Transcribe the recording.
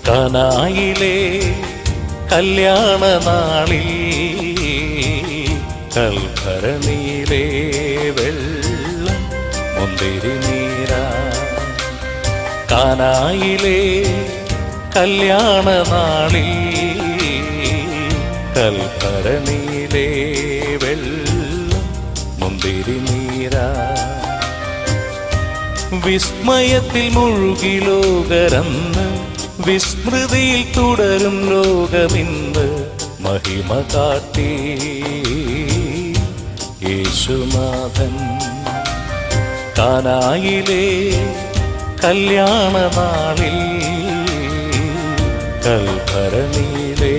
കാനായിലെ കല്യാണ നാളിൽ കൽഭരണിയിലെ വെള്ളം മുന്തിരി നീരാ. കാനായിലെ കല്യാണ നാളിൽ കൽഭരണിയിലെ വെള്ളം മുന്തിരി നീരാ. വിസ്മയത്തിൽ മുഴുകി ലോകരന്ന് വിസ്മൃതിയിൽ തുടരും ലോകമിന്ന് മഹിമ കാട്ടി യേശുനാഥൻ. കാനായിലെ കല്യാണ നാളിൽ കൽഭരണിയിലെ